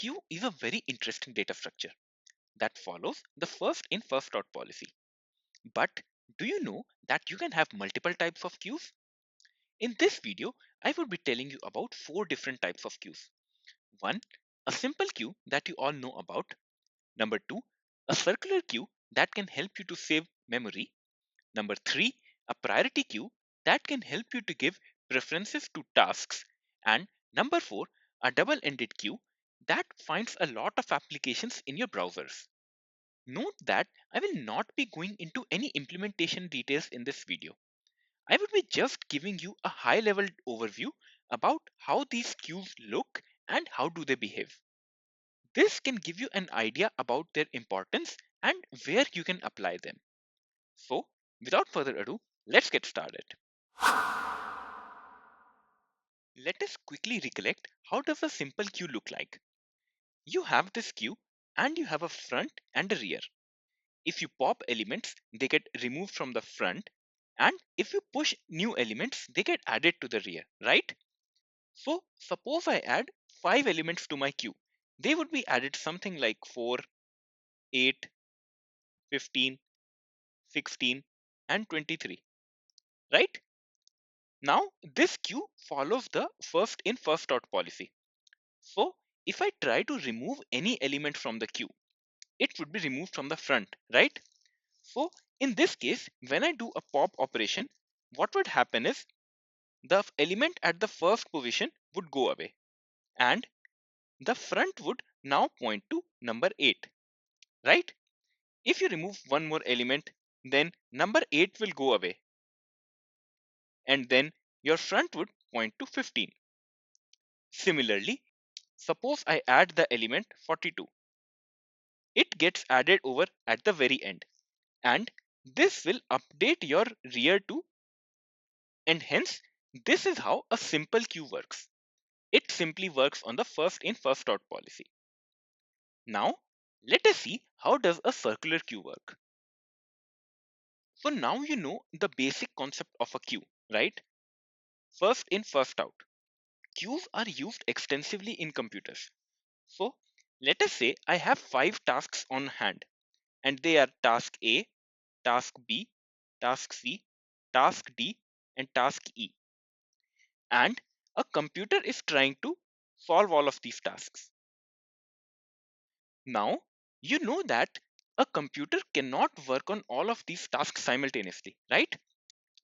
queue is a very interesting data structure that follows the first in first out policy. But do you know that you can have multiple types of queues? In this video, I will be telling you about 4 different types of queues. 1. A simple queue that you all know about. Number 2. A circular queue that can help you to save memory. Number 3. A priority queue that can help you to give preferences to tasks. And number 4. A double-ended queue that finds a lot of applications in your browsers. Note that I will not be going into any implementation details in this video. I will be just giving you a high level overview about how these queues look and how do they behave. This can give you an idea about their importance and where you can apply them. So, without further ado, let's get started. Let us quickly recollect how does a simple queue look like. You have this queue and you have a front and a rear. If you pop elements, they get removed from the front, and if you push new elements, they get added to the rear, right? So suppose I add 5 elements to my queue. They would be added something like 4, 8, 15, 16, and 23, right? Now this queue follows the first in first out policy. So if I try to remove any element from the queue, it would be removed from the front, right? So in this case, when I do a pop operation, what would happen is the element at the first position would go away and the front would now point to number 8, right? If you remove one more element, then number 8 will go away and then your front would point to 15. Similarly, suppose I add the element 42. It gets added over at the very end and this will update your rear to, and hence this is how a simple queue works. It simply works on the first in first out policy. Now let us see how does a circular queue work. So now you know the basic concept of a queue, right? First in first out. Queues are used extensively in computers. So let us say I have 5 tasks on hand and they are task A, task B, task C, task D and task E. And a computer is trying to solve all of these tasks. Now, you know that a computer cannot work on all of these tasks simultaneously, right?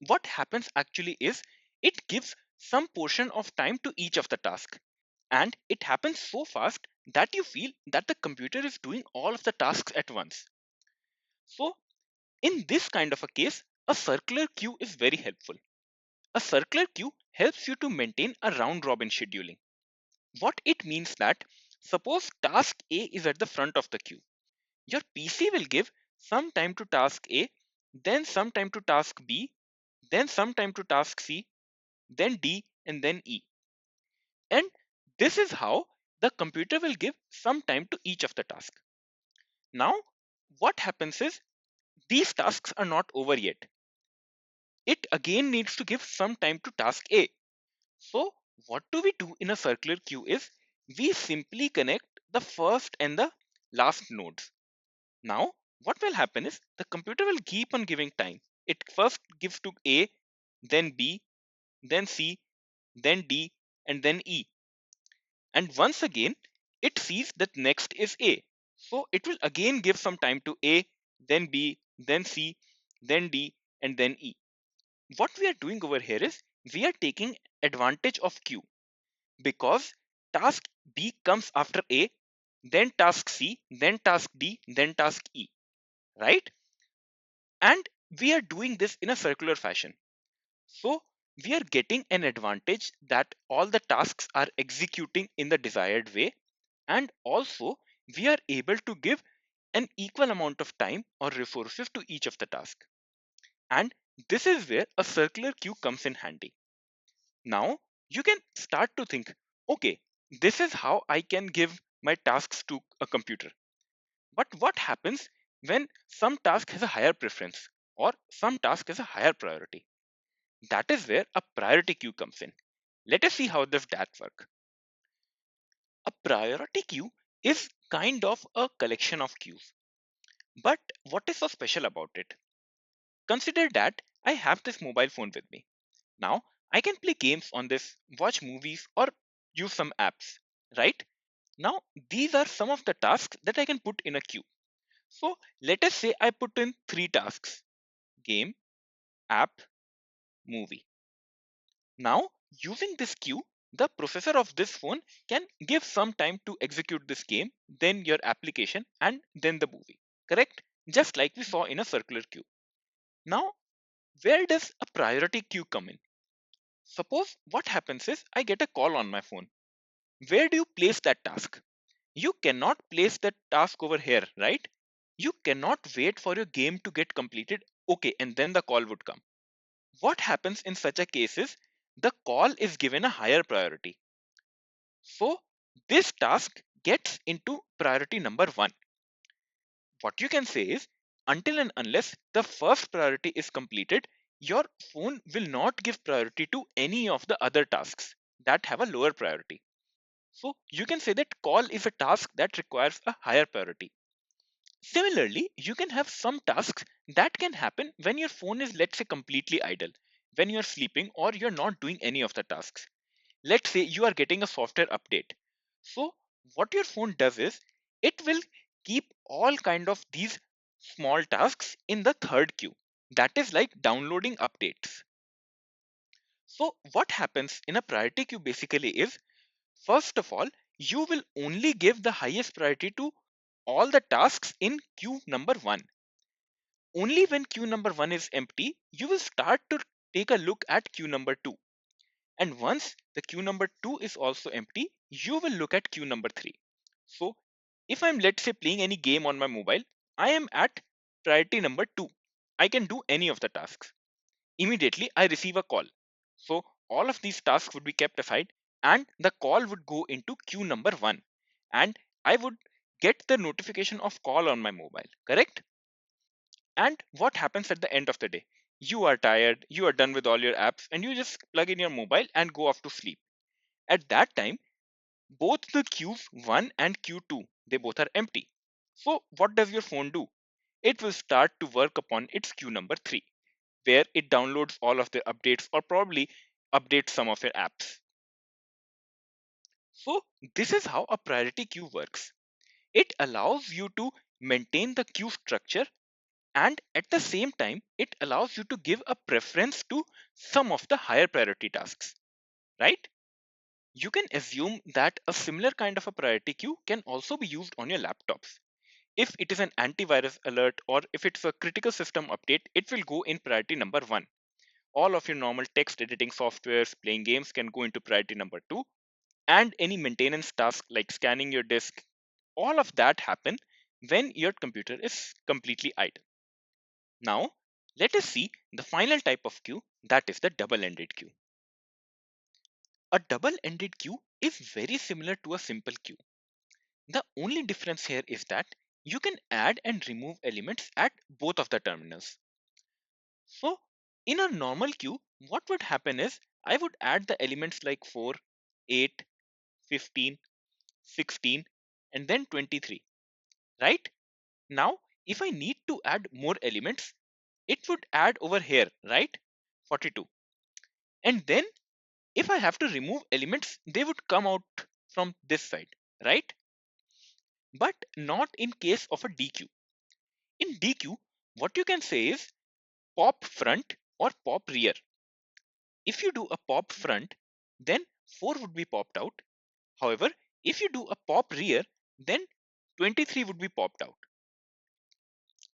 What happens actually is it gives some portion of time to each of the tasks. And it happens so fast that you feel that the computer is doing all of the tasks at once. So, in this kind of a case, a circular queue is very helpful. A circular queue helps you to maintain a round robin scheduling. What it means that suppose task A is at the front of the queue. Your PC will give some time to task A, then some time to task B, then some time to task C, then D, and then E. And this is how the computer will give some time to each of the tasks. Now, what happens is these tasks are not over yet. It again needs to give some time to task A. So, what do we do in a circular queue is we simply connect the first and the last nodes. Now, what will happen is the computer will keep on giving time. It first gives to A, then B, then C, then D, and then E. And once again, it sees that next is A. So it will again give some time to A, then B, then C, then D, and then E. What we are doing over here is we are taking advantage of Q because task B comes after A, then task C, then task D, then task E, right? And we are doing this in a circular fashion. So we are getting an advantage that all the tasks are executing in the desired way, and also we are able to give an equal amount of time or resources to each of the tasks. And this is where a circular queue comes in handy. Now you can start to think, okay, this is how I can give my tasks to a computer. But what happens when some task has a higher preference or some task has a higher priority? That is where a priority queue comes in. Let us see how does that work. A priority queue is kind of a collection of queues. But what is so special about it? Consider that I have this mobile phone with me. Now, I can play games on this, watch movies, or use some apps, right? Now, these are some of the tasks that I can put in a queue. So, let us say I put in three tasks: game, app, movie. Now, using this queue, the processor of this phone can give some time to execute this game, then your application, and then the movie. Correct? Just like we saw in a circular queue. Now, where does a priority queue come in? Suppose what happens is I get a call on my phone. Where do you place that task? You cannot place that task over here, right? You cannot wait for your game to get completed, okay, and then the call would come. What happens in such a case is the call is given a higher priority. So this task gets into priority number one. What you can say is until and unless the first priority is completed, your phone will not give priority to any of the other tasks that have a lower priority. So you can say that call is a task that requires a higher priority. Similarly, you can have some tasks that can happen when your phone is, let's say, completely idle, when you're sleeping or you're not doing any of the tasks. Let's say you are getting a software update. So what your phone does is it will keep all kind of these small tasks in the third queue. That is like downloading updates. So what happens in a priority queue basically is, first of all, you will only give the highest priority to all the tasks in queue number 1. Only when queue number 1 is empty, you will start to take a look at queue number 2. And once the queue number 2 is also empty, you will look at queue number 3. So, if I'm, let's say, playing any game on my mobile, I am at priority number 2. I can do any of the tasks. Immediately, I receive a call. So, all of these tasks would be kept aside and the call would go into queue number 1. And I would get the notification of call on my mobile, correct? And what happens at the end of the day? You are tired, you are done with all your apps, and you just plug in your mobile and go off to sleep. At that time, both the queues 1 and Q2, they both are empty. So, what does your phone do? It will start to work upon its queue number 3, where it downloads all of the updates or probably updates some of your apps. So, this is how a priority queue works. It allows you to maintain the queue structure, and at the same time it allows you to give a preference to some of the higher priority tasks, right? You can assume that a similar kind of a priority queue can also be used on your laptops. If it is an antivirus alert or if it's a critical system update, it will go in priority number 1. All of your normal text editing softwares, playing games can go into priority number 2, and any maintenance task like scanning your disk, all of that happen when your computer is completely idle. Now, let us see the final type of queue, that is the double-ended queue. A double-ended queue is very similar to a simple queue. The only difference here is that you can add and remove elements at both of the terminals. So, in a normal queue, what would happen is I would add the elements like 4, 8, 15, 16, and then 23, right? Now, if I need to add more elements, it would add over here, right? 42. And then if I have to remove elements, they would come out from this side, right? But not in case of a DQ. In DQ, what you can say is pop front or pop rear. If you do a pop front, then 4 would be popped out. However, if you do a pop rear, then 23 would be popped out.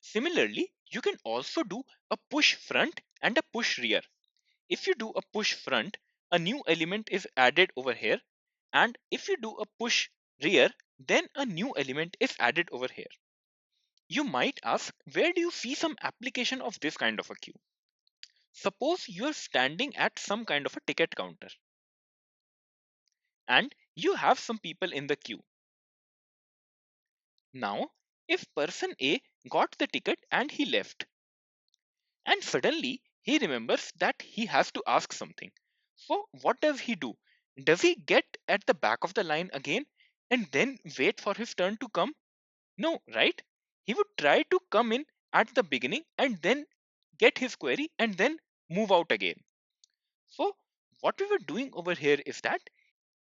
Similarly, you can also do a push front and a push rear. If you do a push front, a new element is added over here, and if you do a push rear, then a new element is added over here. You might ask, where do you see some application of this kind of a queue? Suppose you are standing at some kind of a ticket counter and you have some people in the queue. Now, if person A got the ticket and he left, and suddenly he remembers that he has to ask something. So, what does he do? Does he get at the back of the line again and then wait for his turn to come? No, right? He would try to come in at the beginning and then get his query and then move out again. So, what we were doing over here is that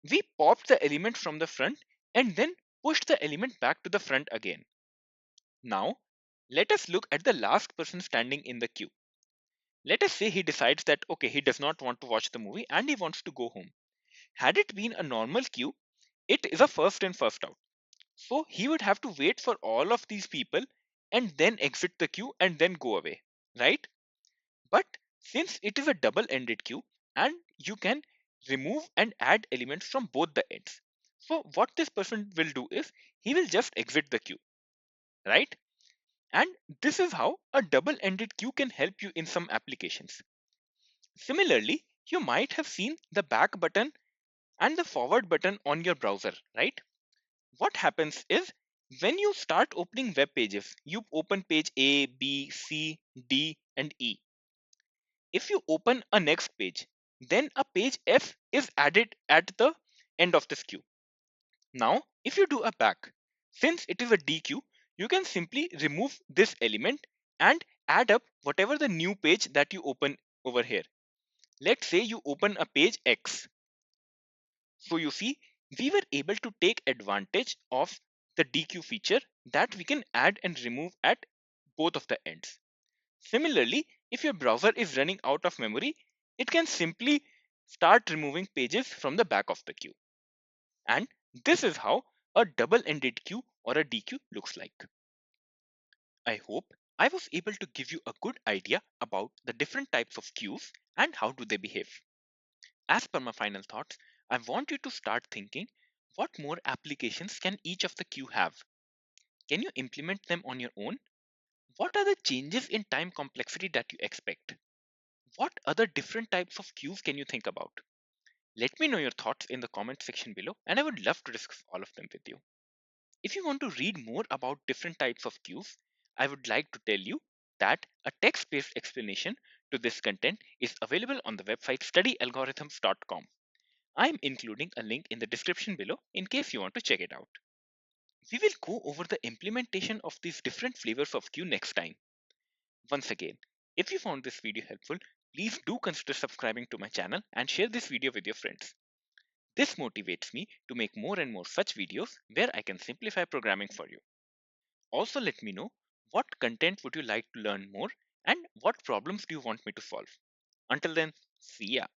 we popped the element from the front and then pushed the element back to the front again. Now, let us look at the last person standing in the queue. Let us say he decides that okay, he does not want to watch the movie and he wants to go home. Had it been a normal queue, it is a first in, first out. So he would have to wait for all of these people and then exit the queue and then go away, right? But since it is a double ended queue and you can remove and add elements from both the ends. So what this person will do is he will just exit the queue, right? And this is how a double ended queue can help you in some applications. Similarly, you might have seen the back button and the forward button on your browser, right? What happens is when you start opening web pages, you open page A, B, C, D, and E. If you open a next page, then a page F is added at the end of this queue. Now, if you do a back, since it is a D queue, you can simply remove this element and add up whatever the new page that you open over here. Let's say you open a page X. So you see, we were able to take advantage of the DQ feature that we can add and remove at both of the ends. Similarly, if your browser is running out of memory, it can simply start removing pages from the back of the queue. And this is how a double-ended queue or a DQ looks like. I hope I was able to give you a good idea about the different types of queues and how do they behave. As per my final thoughts, I want you to start thinking what more applications can each of the queue have? Can you implement them on your own? What are the changes in time complexity that you expect? What other different types of queues can you think about? Let me know your thoughts in the comment section below and I would love to discuss all of them with you. If you want to read more about different types of queues, I would like to tell you that a text based explanation to this content is available on the website studyalgorithms.com. I'm including a link in the description below in case you want to check it out. We will go over the implementation of these different flavors of queue next time. Once again, if you found this video helpful, please do consider subscribing to my channel and share this video with your friends. This motivates me to make more and more such videos where I can simplify programming for you. Also let me know what content would you like to learn more and what problems do you want me to solve. Until then, see ya.